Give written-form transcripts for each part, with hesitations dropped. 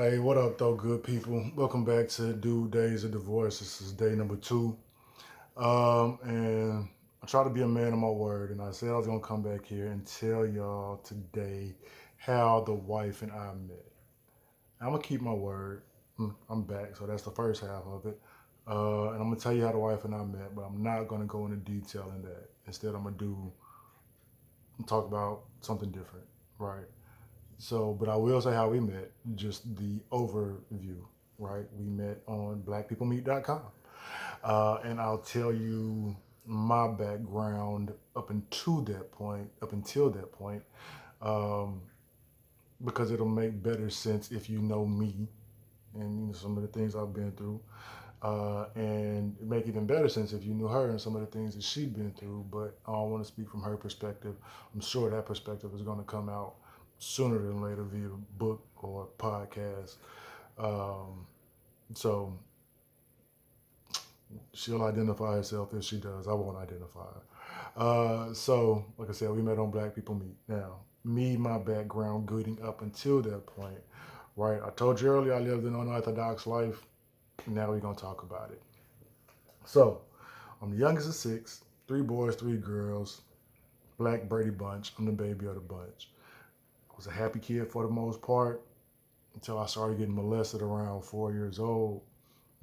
Hey, what up, though, good people? Welcome back to Do Days of Divorce. This is day number two. And I try to be a man of my word, and I said I was going to come back here and tell y'all today how the wife and I met. I'm going to keep my word. I'm back, so that's the first half of it. And I'm going to tell you how the wife and I met, but I'm not going to go into detail in that. Instead, I'm going to talk about something different, right? So, but I will say how we met, just the overview, right? We met on blackpeoplemeet.com. And I'll tell you my background up until that point, um, because it'll make better sense if you know me and some of the things I've been through. And it make even better sense if you knew her and some of the things that she'd been through. But I don't want to speak from her perspective. I'm sure that perspective is going to come out sooner than later via book or podcast. Um, so she'll identify herself if she does. I won't identify her. So, like I said, we met on Black People Meet. Now, my background getting up until that point, right? I told you earlier I lived an unorthodox life. Now we're going to talk about it. So, I'm the youngest of six, three boys, three girls, Black Brady Bunch. I'm the baby of the bunch. I was a happy kid for the most part until I started getting molested around 4 years old.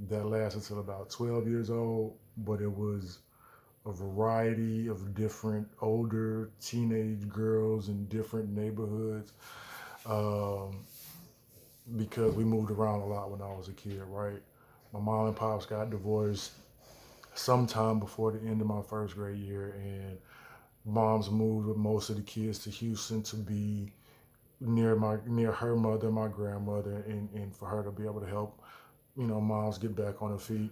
That lasted until about 12 years old, but it was a variety of different older teenage girls in different neighborhoods, um, because we moved around a lot when I was a kid, right? My mom and pops got divorced sometime before the end of my first grade year, and mom's moved with most of the kids to Houston to be near her mother, my grandmother, and for her to be able to help, moms get back on her feet,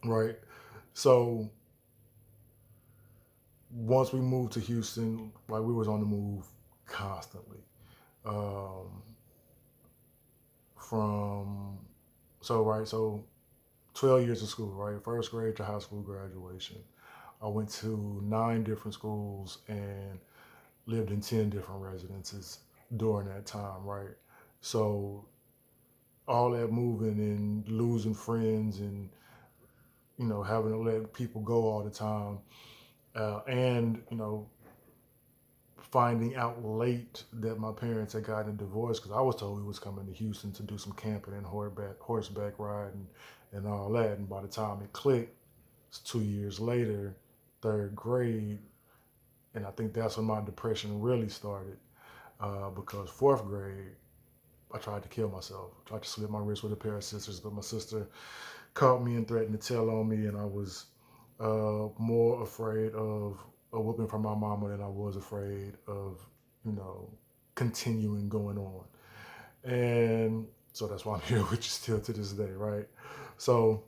right? So once we moved to Houston, like we was on the move constantly. Um, from so 12 years of school, right? First grade to high school graduation. I went to 9 different schools and lived in 10 different residences during that time, right? So all that moving and losing friends and having to let people go all the time, and finding out late that my parents had gotten a divorce because I was told we was coming to Houston to do some camping and horseback riding and all that. And by the time it clicked, it's 2 years later, third grade, and I think that's when my depression really started, because fourth grade, I tried to kill myself. I tried to slit my wrist with a pair of scissors, but my sister caught me and threatened to tell on me, and I was more afraid of a whooping from my mama than I was afraid of, you know, continuing going on. And so that's why I'm here with you still to this day, right? So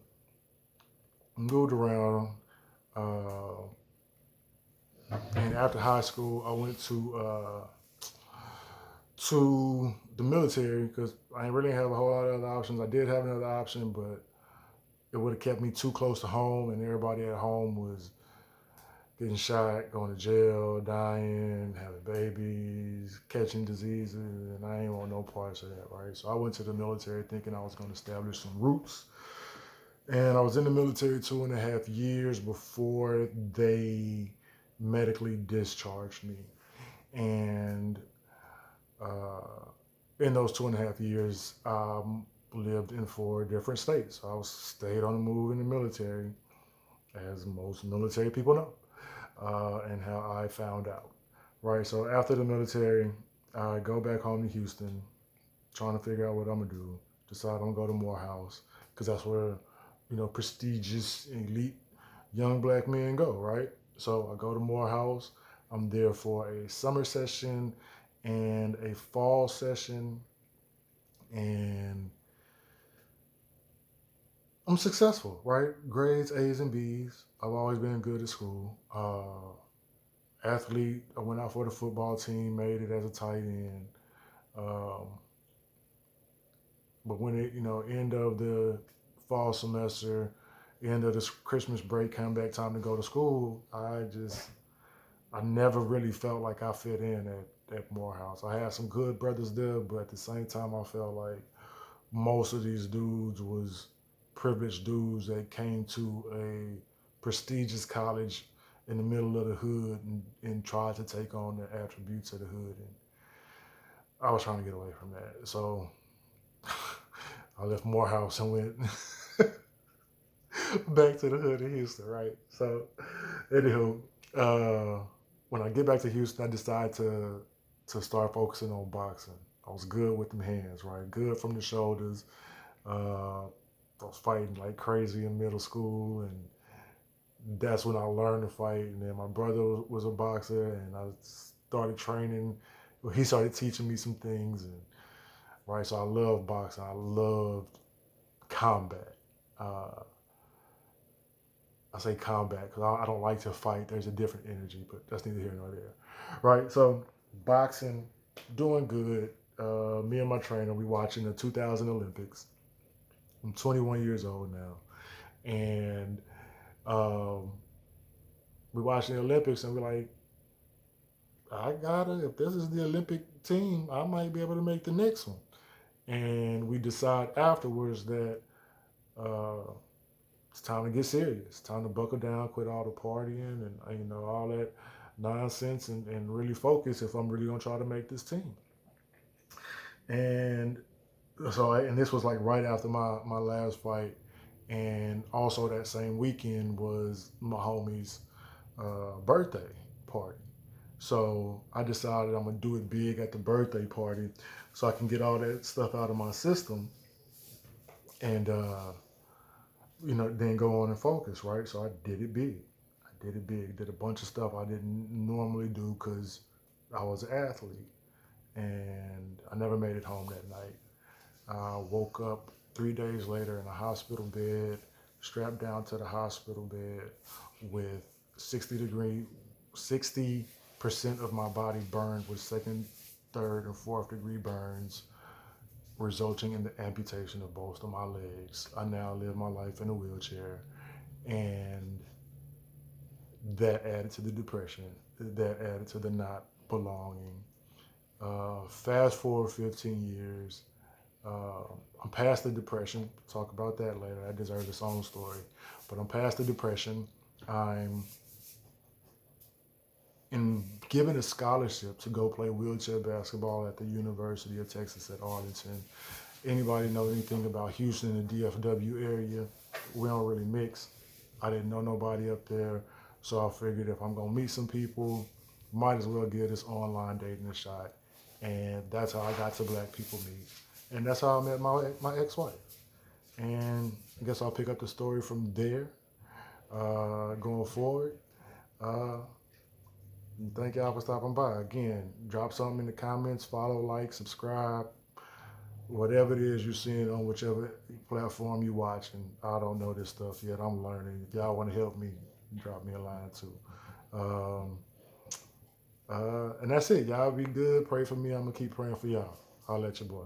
moved around, uh, and after high school, I went to the military because I didn't really have a whole lot of other options. I did have another option, but it would have kept me too close to home, and everybody at home was getting shot, going to jail, dying, having babies, catching diseases, and I ain't want no parts of that, right? So I went to the military thinking I was going to establish some roots, and I was in the military 2.5 years before they medically discharged me, and uh, in those 2.5 years, lived in 4 different states. I was stayed on the move in the military, as most military people know, and how I found out. Right. So after the military, I go back home to Houston, trying to figure out what I'm gonna do. Decide I'm gonna go to Morehouse because that's where prestigious elite young black men go. Right. So I go to Morehouse. I'm there for a summer session and a fall session, and I'm successful, right? Grades A's and B's. I've always been good at school. Athlete. I went out for the football team, made it as a tight end. Um, but when it, end of the fall semester, end of the Christmas break, come back time to go to school, I never really felt like I fit in at Morehouse. I had some good brothers there, but at the same time, I felt like most of these dudes was privileged dudes that came to a prestigious college in the middle of the hood and tried to take on the attributes of the hood. And I was trying to get away from that. So I left Morehouse and went back to the hood in Houston, right? So, anywho, when I get back to Houston, I decided to start focusing on boxing. I was good with them hands, right? Good from the shoulders. I was fighting like crazy in middle school, and that's when I learned to fight. And then my brother was a boxer, and I started training. Well, he started teaching me some things, and right. So I love boxing. I loved combat. Uh, I say combat because I don't like to fight. There's a different energy, but that's neither here nor there, right? So boxing, doing good. Me and my trainer, we watching the 2000 Olympics. I'm 21 years old now, and um, we watching the Olympics, and we're like, I gotta. If this is the Olympic team, I might be able to make the next one. And we decide afterwards that uh, it's time to get serious. It's time to buckle down, quit all the partying and all that nonsense, and really focus if I'm really gonna try to make this team. And and this was like right after my last fight, and also that same weekend was my homie's birthday party. So I decided I'm gonna do it big at the birthday party, so I can get all that stuff out of my system, and then go on and focus, right? So I did it big. I did it big. Did a bunch of stuff I didn't normally do because I was an athlete, and I never made it home that night. I woke up 3 days later in a hospital bed, strapped down to the hospital bed with 60% of my body burned with second, third, and fourth degree burns, resulting in the amputation of both of my legs. I now live my life in a wheelchair, and that added to the depression, that added to the not belonging. Fast forward 15 years, uh, I'm past the depression. Talk about that later. That deserves its own story. But I'm past the depression. I'm given a scholarship to go play wheelchair basketball at the University of Texas at Arlington. Anybody know anything about Houston and the DFW area? We don't really mix. I didn't know nobody up there, so I figured if I'm gonna meet some people, might as well give this online dating a shot. And that's how I got to Black People Meet. And that's how I met my ex-wife. And I guess I'll pick up the story from there, going forward. Uh, Thank y'all for stopping by. Again, drop something in the comments, follow, like, subscribe, whatever it is you're seeing on whichever platform you watch. And I don't know this stuff yet. I'm learning. If y'all want to help me, drop me a line too. Um, and that's it. Y'all be good. Pray for me. I'm going to keep praying for y'all. I'll let your boy.